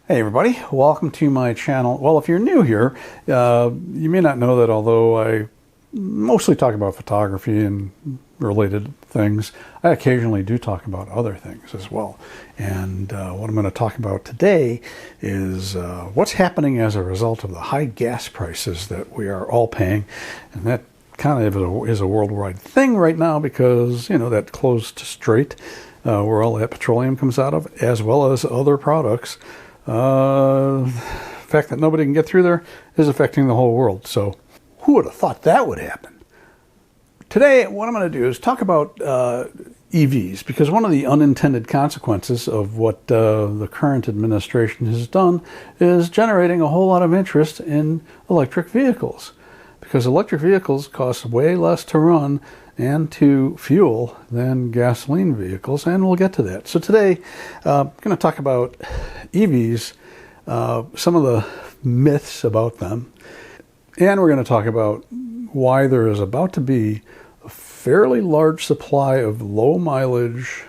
Hey everybody, welcome to my channel. Well, if you're new here, you may not know that although I mostly talk about photography and related things, I occasionally do talk about other things as well. And what I'm going to talk about today is what's happening as a result of the high gas prices that we are all paying. And that kind of is a worldwide thing right now because, you know, that closed strait where all that petroleum comes out of, as well as other products. The fact that nobody can get through there is affecting the whole world. So who would have thought that would happen? Today, what I'm going to do is talk about EVs, because one of the unintended consequences of what the current administration has done is generating a whole lot of interest in electric vehicles, because electric vehicles cost way less to run and to fuel than gasoline vehicles, and we'll get to that. So today, I'm going to talk about EVs, some of the myths about them, and we're going to talk about why there is about to be a fairly large supply of low-mileage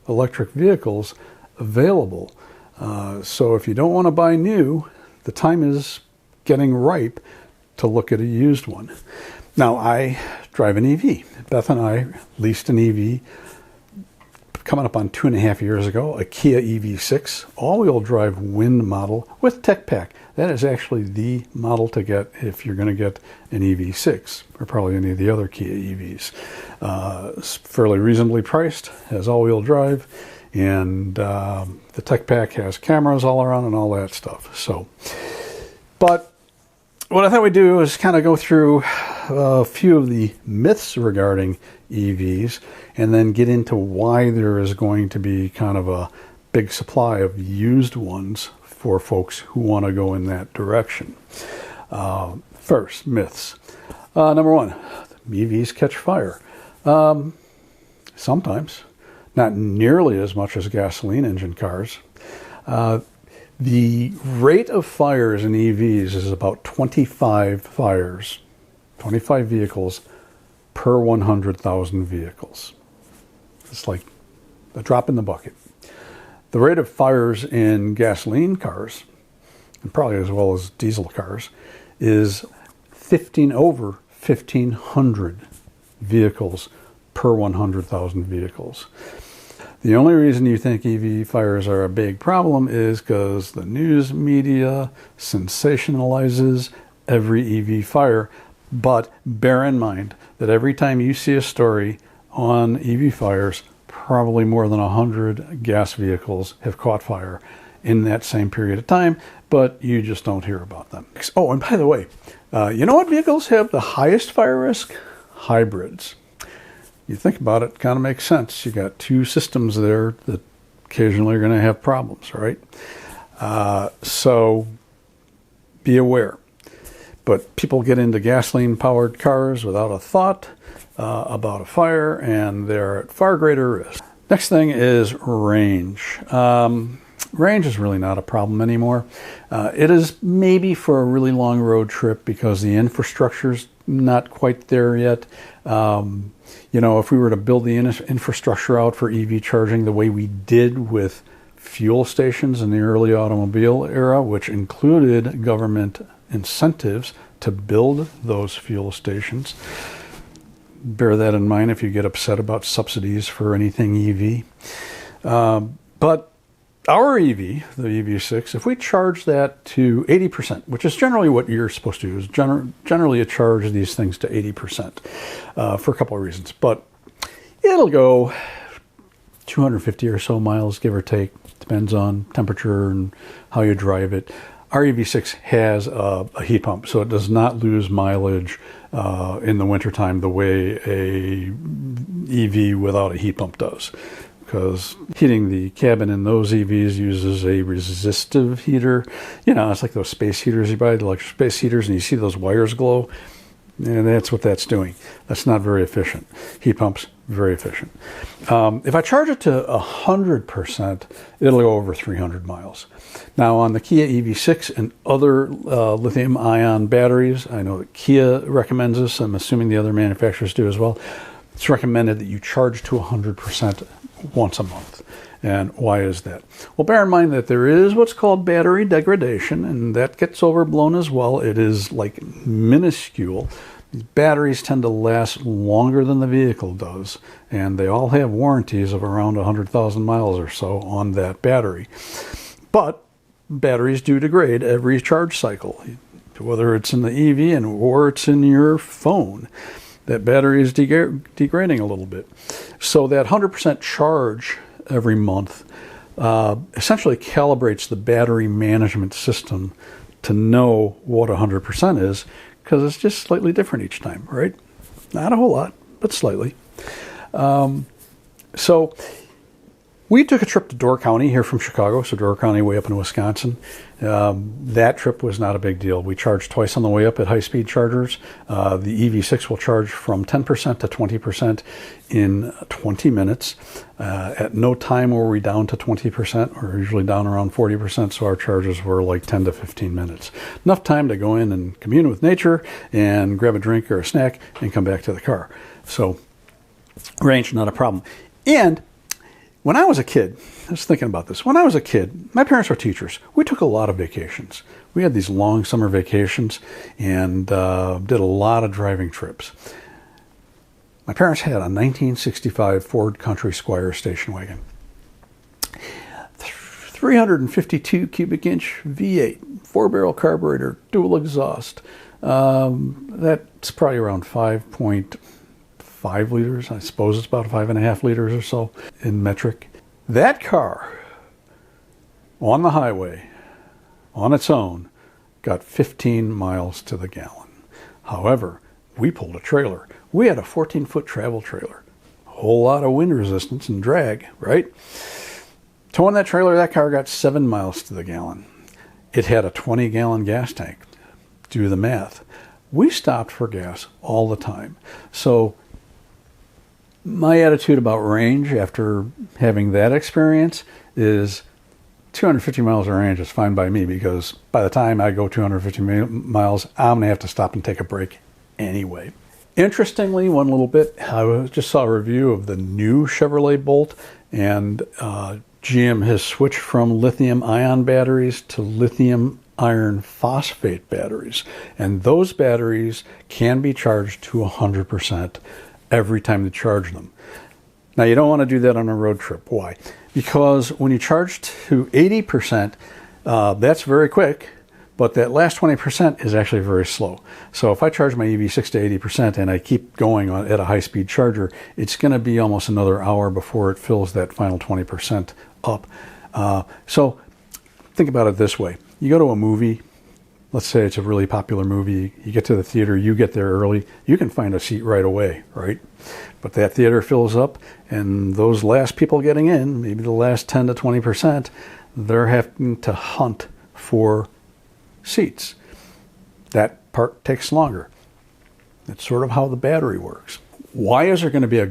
electric vehicles available. So if you don't want to buy new, the time is getting ripe to look at a used one. Now, I drive an EV. Beth and I leased an EV coming up on 2.5 years ago, a Kia EV6, all-wheel drive wind model with tech pack. That is actually the model to get if you're going to get an EV6, or probably any of the other Kia EVs. It's fairly reasonably priced, has all-wheel drive, and the tech pack has cameras all around and all that stuff. So, but what I thought we'd do is kind of go through a few of the myths regarding EVs and then get into why there is going to be kind of a big supply of used ones for folks who want to go in that direction. First, myths. Number one, EVs catch fire. Sometimes, not nearly as much as gasoline engine cars. The rate of fires in EVs is about 25 fires, 25 vehicles per 100,000 vehicles. It's like a drop in the bucket. The rate of fires in gasoline cars, and probably as well as diesel cars, is over 1,500 vehicles per 100,000 vehicles. The only reason you think EV fires are a big problem is because the news media sensationalizes every EV fire. But bear in mind that every time you see a story on EV fires, probably more than 100 gas vehicles have caught fire in that same period of time, but you just don't hear about them. Oh, and by the way, you know what vehicles have the highest fire risk? Hybrids. You think about it, it kind of makes sense. You got two systems there that occasionally are going to have problems, right? So be aware. But people get into gasoline-powered cars without a thought about a fire, and they're at far greater risk. Next thing is range. Range is really not a problem anymore. It is maybe for a really long road trip because the infrastructure's not quite there yet. You know, if we were to build the infrastructure out for EV charging the way we did with fuel stations in the early automobile era, which included government incentives to build those fuel stations. Bear that in mind if you get upset about subsidies for anything EV. But our EV, the EV6, if we charge that to 80%, which is generally what you're supposed to do, is generally you charge these things to 80% for a couple of reasons. But it'll go 250 or so miles, give or take. Depends on temperature and how you drive it. Our EV6 has a heat pump, so it does not lose mileage in the wintertime the way a EV without a heat pump does. Because heating the cabin in those EVs uses a resistive heater. You know, it's like those space heaters you buy, the electric space heaters, and you see those wires glow. And that's what that's doing. That's not very efficient. Heat pumps, very efficient. If I charge it to 100%, it'll go over 300 miles. Now on the Kia EV6 and other lithium-ion batteries, I know that Kia recommends this. I'm assuming the other manufacturers do as well. It's recommended that you charge to 100% once a month. And why is that? Well, bear in mind that there is what's called battery degradation, and that gets overblown as well. It is like minuscule. These batteries tend to last longer than the vehicle does, and they all have warranties of around 100,000 miles or so on that battery. But batteries do degrade every charge cycle, whether it's in the EV or it's in your phone. That battery is degrading a little bit. So that 100% charge every month essentially calibrates the battery management system to know what 100% is, because it's just slightly different each time, right? Not a whole lot, but slightly. So we took a trip to Door County here from Chicago, so Door County way up in Wisconsin. That trip was not a big deal. We charged twice on the way up at high-speed chargers. The EV6 will charge from 10% to 20% in 20 minutes. At no time were we down to 20%. We're usually down around 40%, so our charges were like 10 to 15 minutes. Enough time to go in and commune with nature and grab a drink or a snack and come back to the car. So range, not a problem. And when I was a kid, I was thinking about this. When I was a kid, my parents were teachers. We took a lot of vacations. We had these long summer vacations and did a lot of driving trips. My parents had a 1965 Ford Country Squire station wagon. 352 cubic inch V8, 4-barrel carburetor, dual exhaust. That's probably around 5.5 liters. I suppose it's about 5.5 liters or so in metric. That car on the highway on its own got 15 miles to the gallon. However, we pulled a trailer. We had a 14-foot travel trailer. A whole lot of wind resistance and drag, right? Towing that trailer, that car got 7 miles to the gallon. It had a 20-gallon gas tank. Do the math. We stopped for gas all the time. So my attitude about range after having that experience is 250 miles of range is fine by me, because by the time I go 250 miles, I'm going to have to stop and take a break anyway. Interestingly, one little bit, I just saw a review of the new Chevrolet Bolt, and GM has switched from lithium-ion batteries to lithium iron phosphate batteries. And those batteries can be charged to 100% every time you charge them. Now, you don't want to do that on a road trip. Why? Because when you charge to 80%, that's very quick, but that last 20% is actually very slow. So if I charge my EV6 to 80% and I keep going at a high-speed charger, it's going to be almost another hour before it fills that final 20% up. So think about it this way. You go to a movie, let's say it's a really popular movie, you get to the theater, you get there early, you can find a seat right away, right? But that theater fills up, and those last people getting in, maybe the last 10 to 20%, they're having to hunt for seats. That part takes longer. That's sort of how the battery works. Why is there going to be a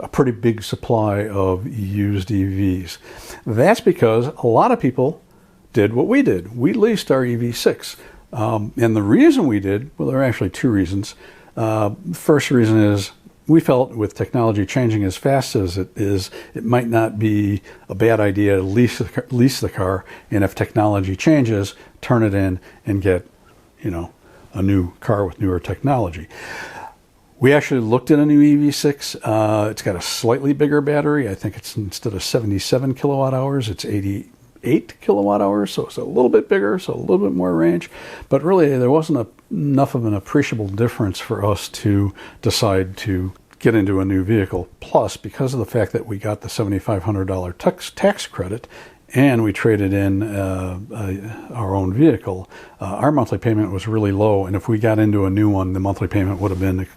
a pretty big supply of used EVs? That's because a lot of people did what we did. We leased our EV6. And the reason we did, well, there are actually two reasons. The first reason is we felt with technology changing as fast as it is, it might not be a bad idea to lease the car, and if technology changes, turn it in and get, a new car with newer technology. We actually looked at a new EV6. It's got a slightly bigger battery. I think it's, instead of 77 kilowatt hours, it's 88 kilowatt hours, so it's a little bit bigger, so a little bit more range. But really, there wasn't enough of an appreciable difference for us to decide to get into a new vehicle. Plus, because of the fact that we got the $7,500 tax credit and we traded in our own vehicle, our monthly payment was really low. And if we got into a new one, the monthly payment would have been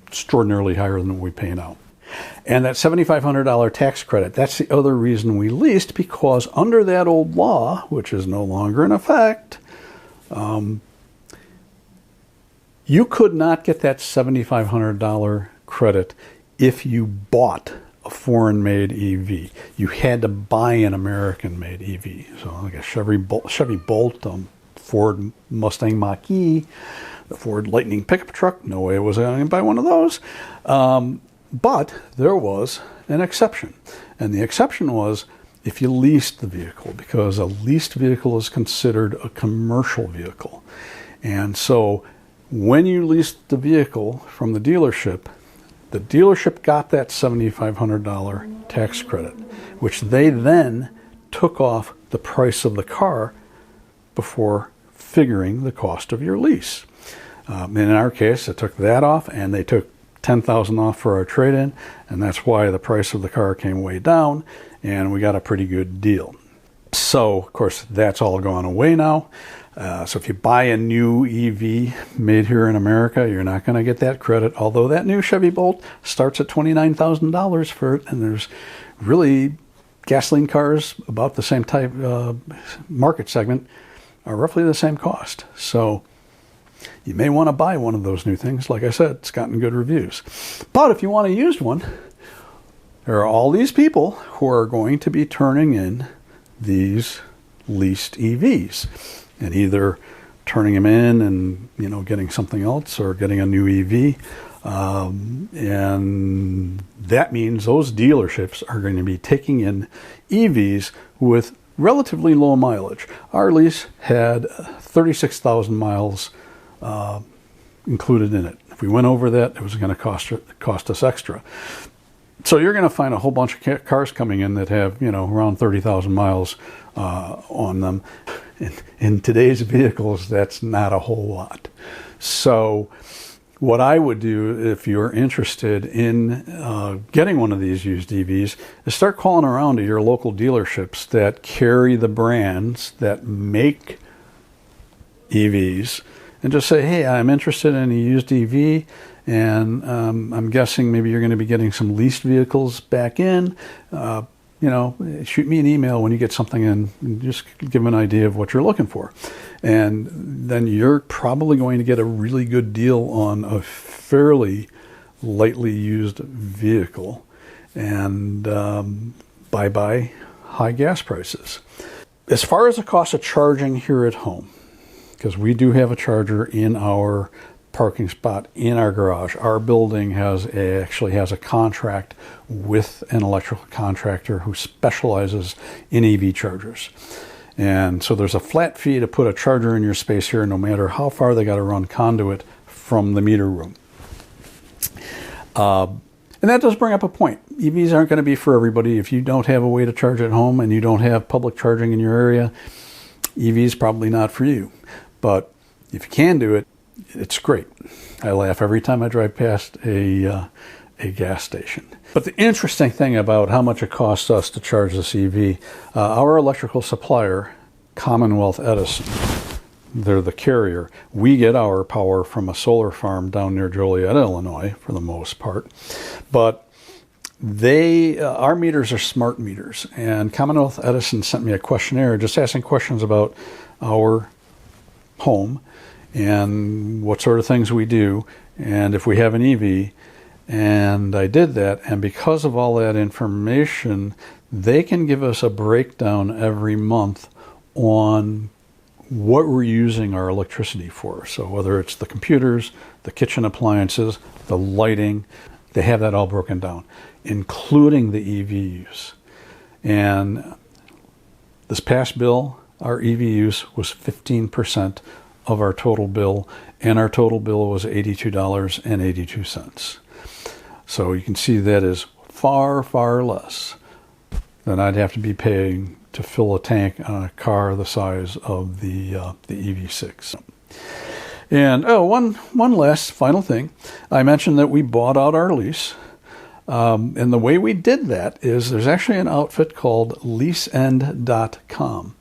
extraordinarily higher than what we pay now. And that $7,500 tax credit, that's the other reason we leased, because under that old law, which is no longer in effect, you could not get that $7,500 credit if you bought a foreign-made EV. You had to buy an American-made EV. So like a Chevy Bolt, Ford Mustang Mach-E, the Ford Lightning pickup truck. No way was I going to buy one of those. But there was an exception. And the exception was if you leased the vehicle, because a leased vehicle is considered a commercial vehicle. And so when you leased the vehicle from the dealership got that $7,500 tax credit, which they then took off the price of the car before figuring the cost of your lease. In our case, they took that off, and they took $10,000 off for our trade-in, and that's why the price of the car came way down, and we got a pretty good deal. So, of course, that's all gone away now. So if you buy a new EV made here in America, you're not going to get that credit, although that new Chevy Bolt starts at $29,000 for it, and there's really gasoline cars about the same type market segment are roughly the same cost. So you may want to buy one of those new things. Like I said, it's gotten good reviews. But if you want a used one, there are all these people who are going to be turning in these leased EVs and either turning them in and, getting something else or getting a new EV. And that means those dealerships are going to be taking in EVs with relatively low mileage. Our lease had 36,000 miles included in it. If we went over that, it was going to cost us extra. So you're going to find a whole bunch of cars coming in that have, around 30,000 miles on them. In today's vehicles, that's not a whole lot. So what I would do if you're interested in getting one of these used EVs is start calling around to your local dealerships that carry the brands that make EVs and just say, hey, I'm interested in a used EV, and I'm guessing maybe you're going to be getting some leased vehicles back in. Shoot me an email when you get something in and just give them an idea of what you're looking for. And then you're probably going to get a really good deal on a fairly lightly used vehicle and bye-bye high gas prices. As far as the cost of charging here at home, because we do have a charger in our parking spot in our garage. Our building actually has a contract with an electrical contractor who specializes in EV chargers. And so there's a flat fee to put a charger in your space here, no matter how far they got to run conduit from the meter room. And that does bring up a point. EVs aren't going to be for everybody. If you don't have a way to charge at home and you don't have public charging in your area, EV is probably not for you. But if you can do it, it's great. I laugh every time I drive past a gas station. But the interesting thing about how much it costs us to charge this EV, our electrical supplier, Commonwealth Edison, they're the carrier. We get our power from a solar farm down near Joliet, Illinois, for the most part. But our meters are smart meters. And Commonwealth Edison sent me a questionnaire just asking questions about our home and what sort of things we do, and if we have an EV. And I did that, and because of all that information, they can give us a breakdown every month on what we're using our electricity for. So whether it's the computers, the kitchen appliances, the lighting, they have that all broken down, including the EV use. And this past bill, our EV use was 15% of our total bill, and our total bill was $82.82. So you can see that is far, far less than I'd have to be paying to fill a tank on a car the size of the EV6. And one last final thing. I mentioned that we bought out our lease. And the way we did that is there's actually an outfit called leaseend.com.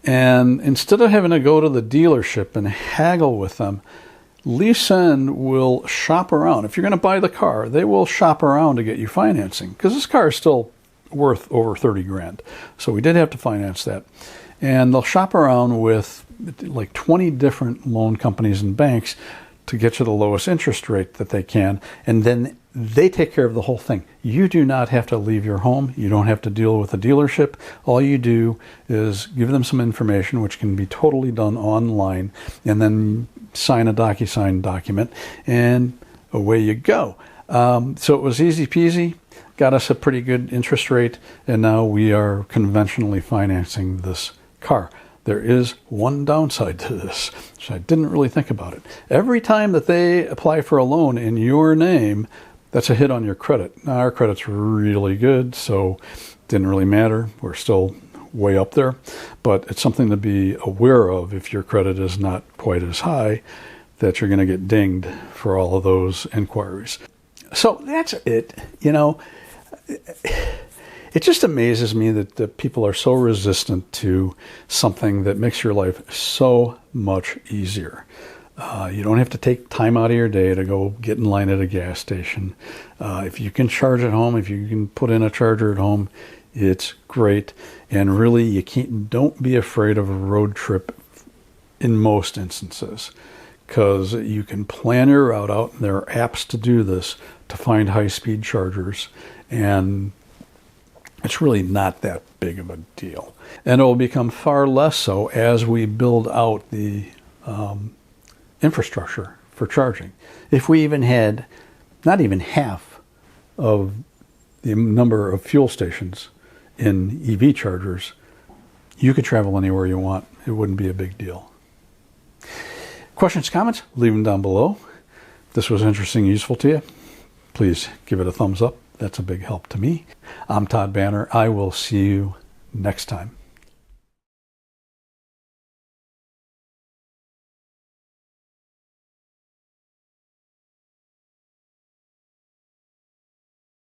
And instead of having to go to the dealership and haggle with them, LeaseEnd will shop around. If you're going to buy the car, they will shop around to get you financing, because this car is still worth over $30,000. So we did have to finance that. And they'll shop around with like 20 different loan companies and banks to get you the lowest interest rate that they can. And then they take care of the whole thing. You do not have to leave your home. You don't have to deal with a dealership. All you do is give them some information, which can be totally done online, and then sign a DocuSign document, and away you go. So it was easy peasy, got us a pretty good interest rate, and now we are conventionally financing this car. There is one downside to this, which I didn't really think about it. Every time that they apply for a loan in your name, that's a hit on your credit. Now, our credit's really good, so it didn't really matter. We're still way up there, but it's something to be aware of if your credit is not quite as high, that you're going to get dinged for all of those inquiries. So that's it. It just amazes me that people are so resistant to something that makes your life so much easier. You don't have to take time out of your day to go get in line at a gas station. If you can charge at home, if you can put in a charger at home, it's great. And really, don't be afraid of a road trip in most instances, because you can plan your route out, and there are apps to do this, to find high-speed chargers, and it's really not that big of a deal. And it will become far less so as we build out the infrastructure for charging. If we even had not even half of the number of fuel stations in EV chargers, you could travel anywhere you want. It wouldn't be a big deal. Questions, comments, leave them down below. If this was interesting and useful to you, please give it a thumbs up. That's a big help to me. I'm Todd Banner. I will see you next time.